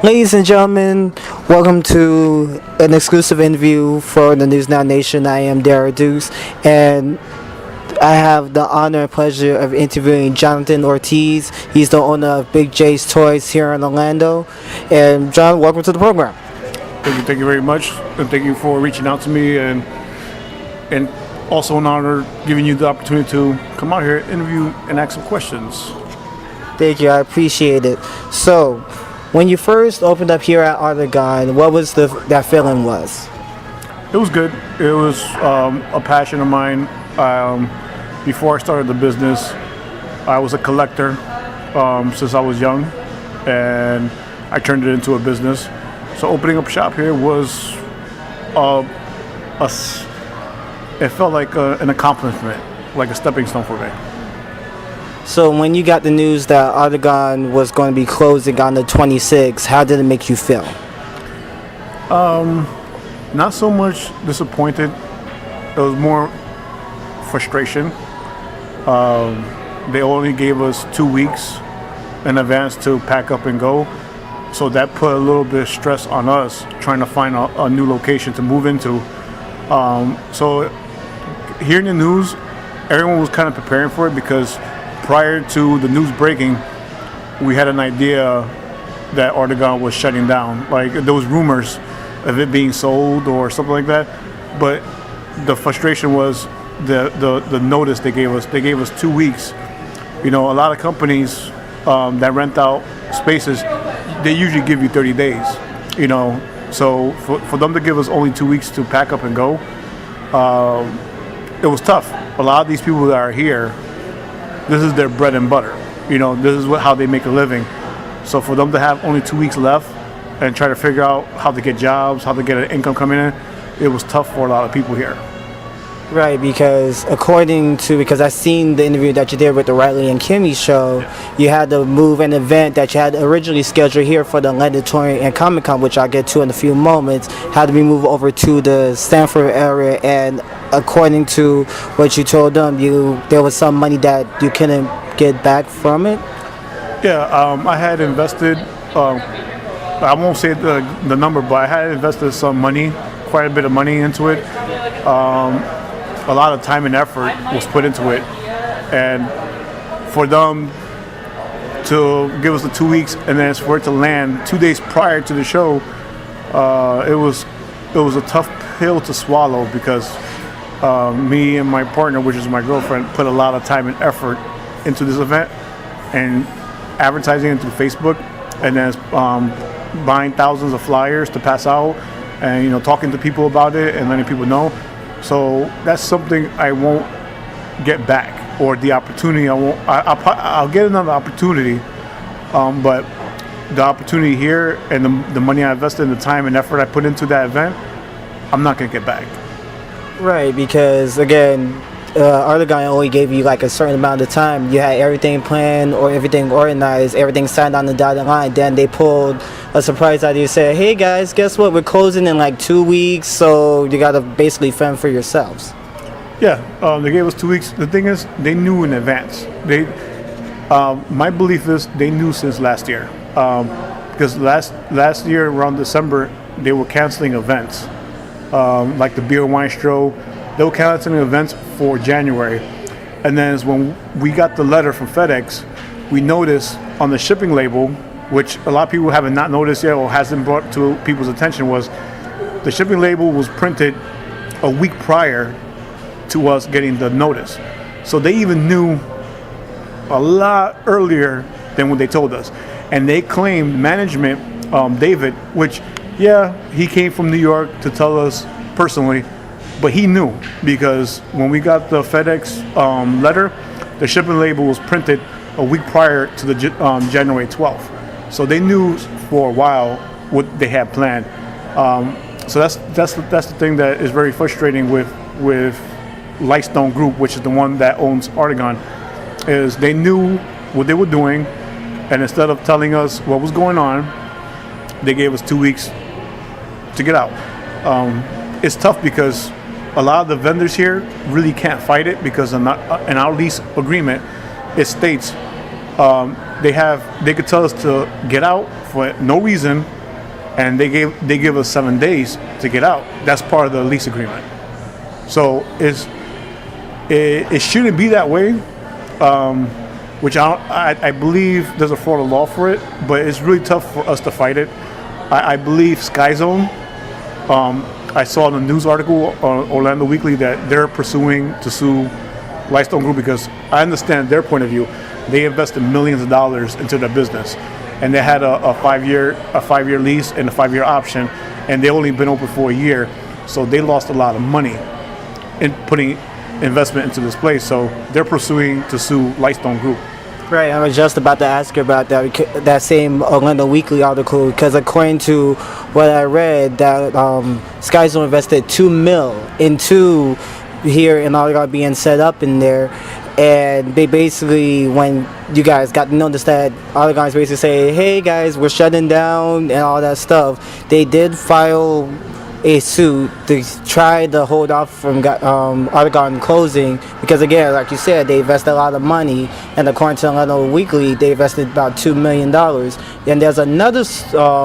Ladies and gentlemen, welcome to an exclusive interview for the News Now Nation. I am Darrell Dukes, and I have the honor and pleasure of interviewing Jonathan Ortiz. He's the owner of Big J's Toys here in Orlando. And John, welcome to the program. Thank you very much, and thank you for reaching out to me, and also an honor giving you the opportunity to come out here, interview, and ask some questions. Thank you, I appreciate it. So, when you first opened up here at Artagon, what was that feeling was? It was good. It was a passion of mine. Before I started the business, I was a collector since I was young, and I turned it into a business. So opening up shop here was it felt like an accomplishment, like a stepping stone for me. So when you got the news that Artagon was going to be closing on the 26th, how did it make you feel? Not so much disappointed. It was more frustration. They only gave us 2 weeks in advance to pack up and go. So that put a little bit of stress on us trying to find a new location to move into. So hearing the news, everyone was kind of preparing for it because prior to the news breaking, we had an idea that Artagon was shutting down. Like there was rumors of it being sold or something like that. But the frustration was the notice they gave us. They gave us 2 weeks. You know, a lot of companies that rent out spaces, they usually give you 30 days. You know, so for them to give us only 2 weeks to pack up and go, it was tough. A lot of these people that are here, this is their bread and butter. You know, this is how they make a living. So for them to have only 2 weeks left and try to figure out how to get jobs, how to get an income coming in, it was tough for a lot of people here. Right, because because I seen the interview that you did with the Riley and Kimmy show, you had to move an event that you had originally scheduled here for the Atlanta Touring and Comic Con, which I'll get to in a few moments, had to be moved over to the Stanford area, and according to what you told them, there was some money that you couldn't get back from it? Yeah, I had invested, I won't say the number, but I had invested some money, quite a bit of money into it. A lot of time and effort was put into it, and for them to give us the 2 weeks and then for it to land 2 days prior to the show, it was a tough pill to swallow because me and my partner, which is my girlfriend, put a lot of time and effort into this event and advertising it through Facebook, and then buying thousands of flyers to pass out, and talking to people about it and letting people know. So that's something I won't get back, or the opportunity I'll get another opportunity, but the opportunity here and the money I invested and the time and effort I put into that event, I'm not gonna get back. Right, because again, Artagon only gave you like a certain amount of time. You had everything planned or everything organized, everything signed on the dotted line. Then they pulled a surprise idea, said, "Hey guys, guess what? We're closing in like 2 weeks, so you gotta basically fend for yourselves." Yeah, they gave us 2 weeks. The thing is, they knew in advance. My belief is they knew since last year, because last year around December they were canceling events, like the beer wine stroll. They were canceling events for January, and then when we got the letter from FedEx, we noticed on the shipping label, which a lot of people haven't not noticed yet or hasn't brought to people's attention, was the shipping label was printed a week prior to us getting the notice. So they even knew a lot earlier than what they told us. And they claimed management, David, which, yeah, he came from New York to tell us personally, but he knew because when we got the FedEx letter, the shipping label was printed a week prior to the January 12th. So they knew for a while what they had planned. So that's the thing that is very frustrating with Lightstone Group, which is the one that owns Artagon, is they knew what they were doing, and instead of telling us what was going on, they gave us 2 weeks to get out. It's tough because a lot of the vendors here really can't fight it because in our lease agreement, it states they could tell us to get out for no reason, and they give us 7 days to get out. That's part of the lease agreement. So it shouldn't be that way, which I believe there's a Florida law for it, but it's really tough for us to fight it. I believe Sky Zone. I saw in a news article on Orlando Weekly that they're pursuing to sue Lightstone Group because I understand their point of view. They invested millions of dollars into their business, and they had a 5-year lease and a 5-year option, and they only been open for a year, so they lost a lot of money in putting investment into this place. So they're pursuing to sue Lightstone Group. Right, I was just about to ask you about that same Orlando Weekly article, because according to what I read, that Sky Zone invested $2 million into here in Oregon being set up in there, and they basically, when you guys got notice that Oregon's basically say, hey guys, we're shutting down and all that stuff, they did file a suit to try to hold off from Oregon closing, because again, like you said, they invested a lot of money, and according to Orlando Weekly, they invested about $2 million. And there's another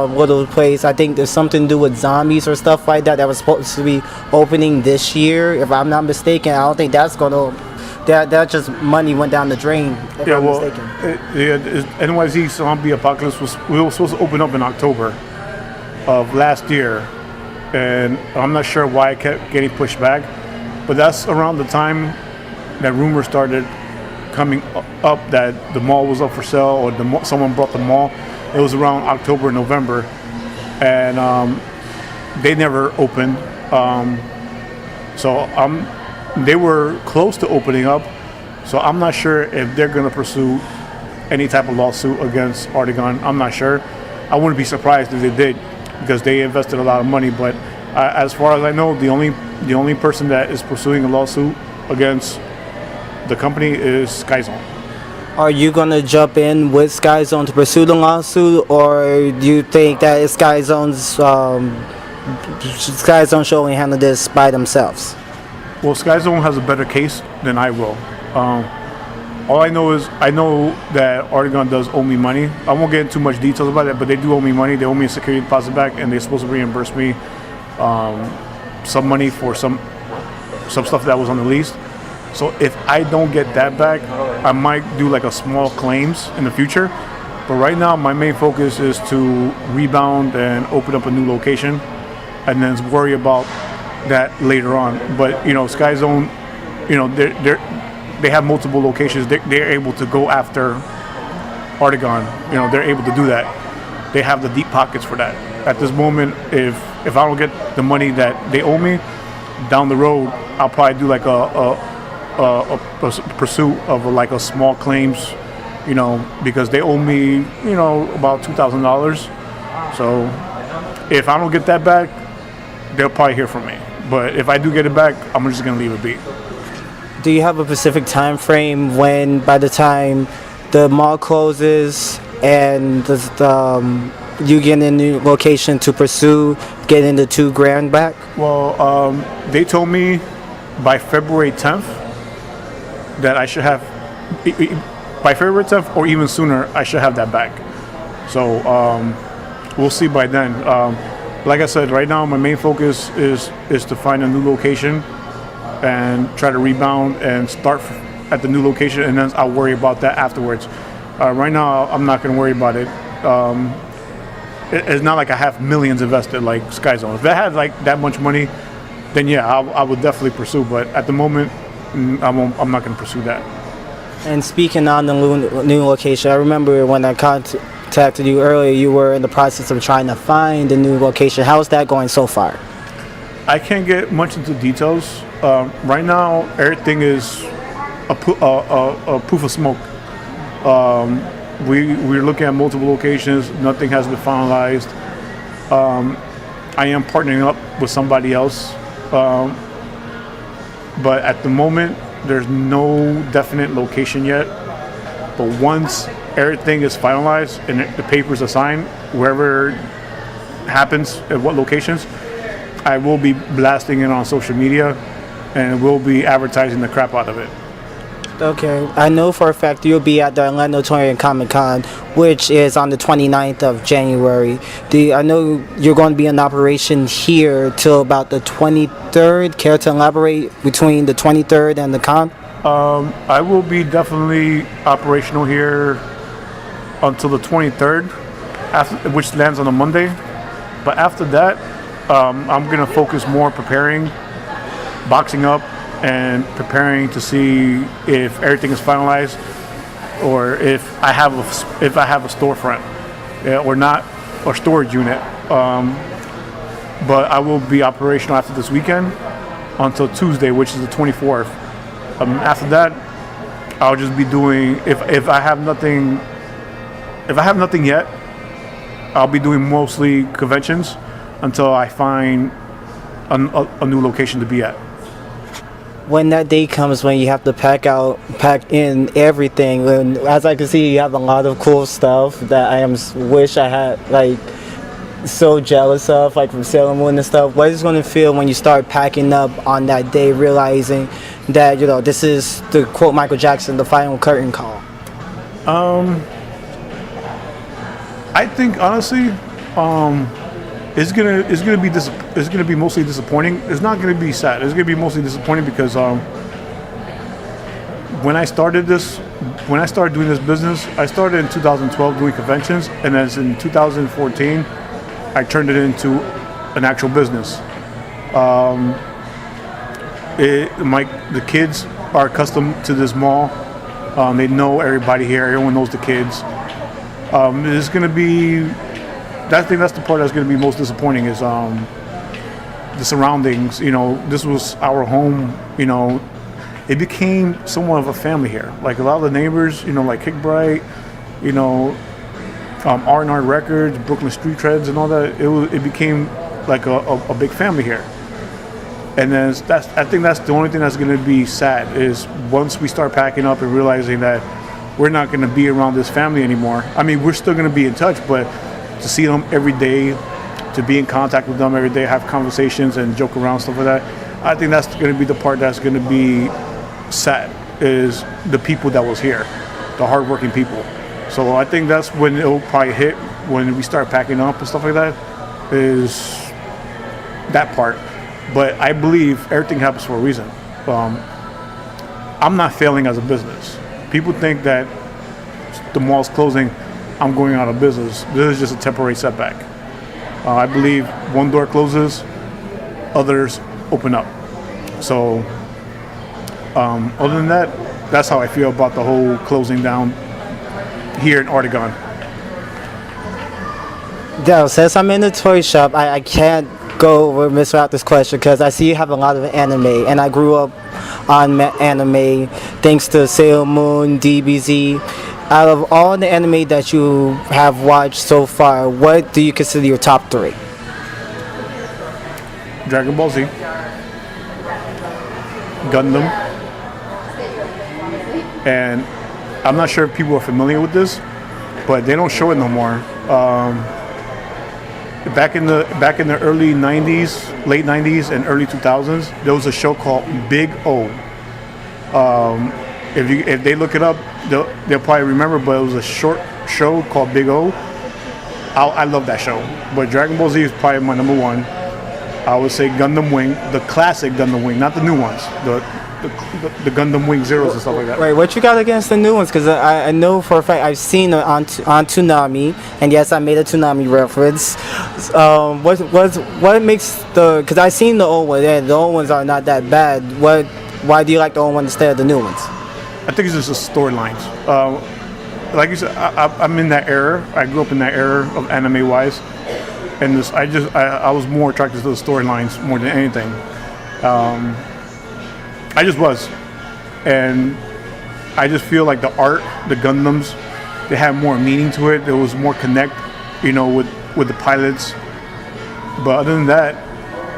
little place, I think there's something to do with zombies or stuff like that was supposed to be opening this year, if I'm not mistaken. I don't think that's gonna, that just money went down the drain, if I'm mistaken. NYZ Zombie Apocalypse we were supposed to open up in October of last year, and I'm not sure why it kept getting pushed back, but that's around the time that rumors started coming up that the mall was up for sale, or someone bought the mall. It was around October, November, and they never opened. So they were close to opening up, so I'm not sure if they're going to pursue any type of lawsuit against Artegon. I'm not sure. I wouldn't be surprised if they did, because they invested a lot of money. But as far as I know, the only person that is pursuing a lawsuit against the company is Sky Zone. Are you going to jump in with Sky Zone to pursue the lawsuit, or do you think that Sky Zone should only handle this by themselves? Well, Sky Zone has a better case than I will. All I know is I know that Artegon does owe me money. I won't get into too much details about it, but they do owe me money. They owe me a security deposit back, and they're supposed to reimburse me some money for some stuff that was on the lease. So if I don't get that back, I might do like a small claims in the future. But right now, my main focus is to rebound and open up a new location, and then worry about that later on. But Sky Zone, they have multiple locations. They're able to go after Artegon. They're able to do that. They have the deep pockets for that. At this moment, if I don't get the money that they owe me, down the road, I'll probably do like a pursuit of like a small claims, because they owe me, about $2,000. So if I don't get that back, they'll probably hear from me. But if I do get it back, I'm just gonna leave it be. Do you have a specific time frame when, by the time the mall closes and you get a new location to pursue getting the $2,000 back? Well, they told me by February 10th that I should have, by February 10th or even sooner, I should have that back. So we'll see by then. Like I said, right now my main focus is to find a new location and try to rebound and start at the new location, and then I'll worry about that afterwards. Right now, I'm not going to worry about it. It's not like I have millions invested like Sky Zone. If I had like that much money, then yeah, I would definitely pursue. But at the moment, I'm not going to pursue that. And speaking on the new location, I remember when I contacted you earlier, you were in the process of trying to find a new location. How's that going so far? I can't get much into details. Right now, everything is a proof of smoke. We're looking at multiple locations. Nothing has been finalized. I am partnering up with somebody else, but at the moment, there's no definite location yet. But once everything is finalized and the papers are signed, wherever happens at what locations, I will be blasting it on social media, and we'll be advertising the crap out of it. Okay, I know for a fact you'll be at the Orlando Touring and Comic Con, which is on the 29th of January. I know you're going to be in operation here till about the 23rd. Care to elaborate between the 23rd and the con? I will be definitely operational here until the 23rd, which lands on a Monday. But after that, I'm going to focus more preparing, boxing up, and preparing to see if everything is finalized, or if I have a storefront, or not, or storage unit. But I will be operational after this weekend until Tuesday, which is the 24th. After that, I'll just be doing if I have nothing yet, I'll be doing mostly conventions until I find a new location to be at. When that day comes when you have to pack in everything, and as I can see, you have a lot of cool stuff that wish I had, like, so jealous of, like from Sailor Moon and stuff. What is it going to feel when you start packing up on that day, realizing that, you know, this is, the quote Michael Jackson, the final curtain call? I think honestly, it's gonna be mostly disappointing. It's not gonna be sad. It's gonna be mostly disappointing because when I started doing this business, I started in 2012 doing conventions, and as in 2014, I turned it into an actual business. The kids are accustomed to this mall. They know everybody here. Everyone knows the kids. It's gonna be. I think that's the part that's going to be most disappointing is the surroundings. You know, this was our home. You know, it became somewhat of a family here. Like a lot of the neighbors, you know, like Kick Bright, you know, R&R Records, Brooklyn Street Treads, and all that. It became like a big family here. And then I think that's the only thing that's going to be sad is once we start packing up and realizing that we're not going to be around this family anymore. I mean, we're still going to be in touch, but to see them every day, to be in contact with them every day, have conversations and joke around, stuff like that. I think that's going to be the part that's going to be sad, is the people that was here, the hardworking people. So I think that's when it'll probably hit, when we start packing up and stuff like that, is that part. But I believe everything happens for a reason. I'm not failing as a business. People think that the mall's closing, I'm going out of business. This is just a temporary setback. I believe one door closes, others open up. So other than that, that's how I feel about the whole closing down here in Artegon. Darrell, since I'm in the toy shop, I can't go over miss out this question because I see you have a lot of anime, and I grew up on anime thanks to Sailor Moon, DBZ. Out of all the anime that you have watched so far, what do you consider your top three? Dragon Ball Z, Gundam, and I'm not sure if people are familiar with this, but they don't show it no more. Back in the early 90s, late 90s and early 2000s, there was a show called Big O. If they look it up, they'll probably remember, but it was a short show called Big O. I love that show, but Dragon Ball Z is probably my number one. I would say Gundam Wing, the classic Gundam Wing, not the new ones, the Gundam Wing Zeros and stuff like that. Wait, what you got against the new ones? Because I know for a fact I've seen it on Toonami, and yes, I made a Toonami reference. What makes because I've seen the old ones, and the old ones are not that bad. Why do you like the old ones instead of the new ones? I think it's just the storylines. Like you said, I'm in that era. I grew up in that era of anime-wise, and I was more attracted to the storylines more than anything. I just was, and I just feel like the art, the Gundams, they had more meaning to it. There was more connect, with the pilots. But other than that,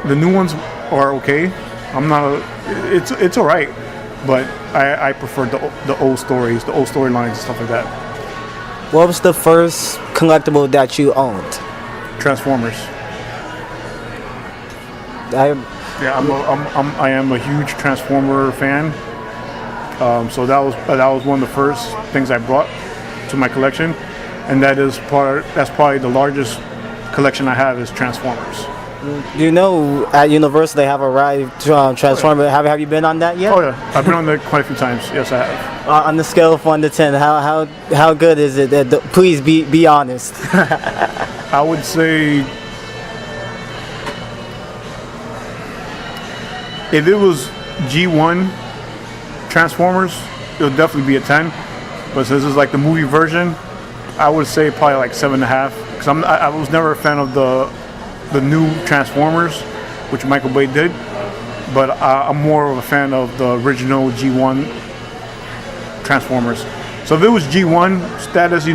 the new ones are okay. It's all right, but I prefer the old stories, the old storylines and stuff like that. What was the first collectible that you owned? Transformers. I am a huge Transformer fan. So that was one of the first things I brought to my collection, and that's probably the largest collection I have is Transformers. You know, at Universal they have a ride Transformer. Have you been on that yet? Oh yeah, I've been on there quite a few times. Yes, I have. On the scale of 1 to 10, how good is it? Please be honest. I would say if it was G1 Transformers, it would definitely be a 10. But since it's like the movie version, I would say probably like 7.5. Because I was never a fan of the new Transformers, which Michael Bay did. But I'm more of a fan of the original G1 Transformers. So if it was G1 status,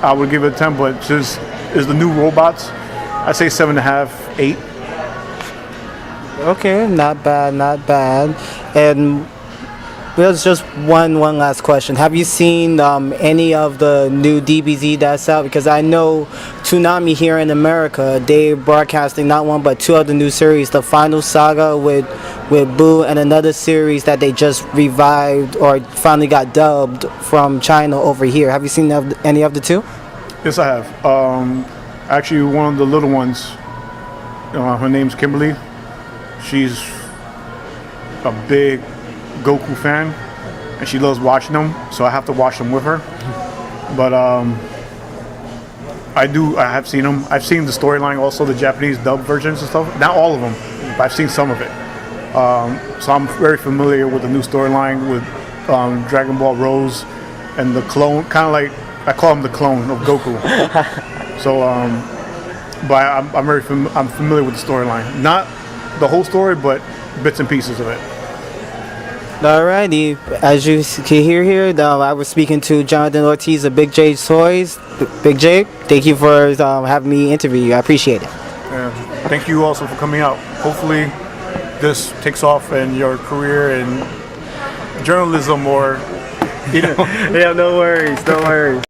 I would give it a 10. But since it's the new robots, I say 7.5, 8. Okay, not bad. And there's just one last question. Have you seen any of the new DBZ that's out? Because I know Toonami here in America, they're broadcasting not one but 2 of the new series, the Final Saga with Boo, and another series that they just revived or finally got dubbed from China over here. Have you seen any of the 2? Yes, I have. Actually, one of the little ones, her name's Kimberly. She's a big Goku fan, and she loves watching them, so I have to watch them with her. But I have seen them. I've seen the storyline, also the Japanese dub versions and stuff. Not all of them, but I've seen some of it. So I'm very familiar with the new storyline with Dragon Ball Rose and the clone, kind of like I call him the clone of Goku. So, but I'm familiar with the storyline, not the whole story, but bits and pieces of it. Alrighty, as you can hear here, I was speaking to Jonathan Ortiz of Big J Toys. Big J, thank you for having me interview you. I appreciate it. Thank you also for coming out. Hopefully this takes off in your career in journalism or, Yeah, no worries.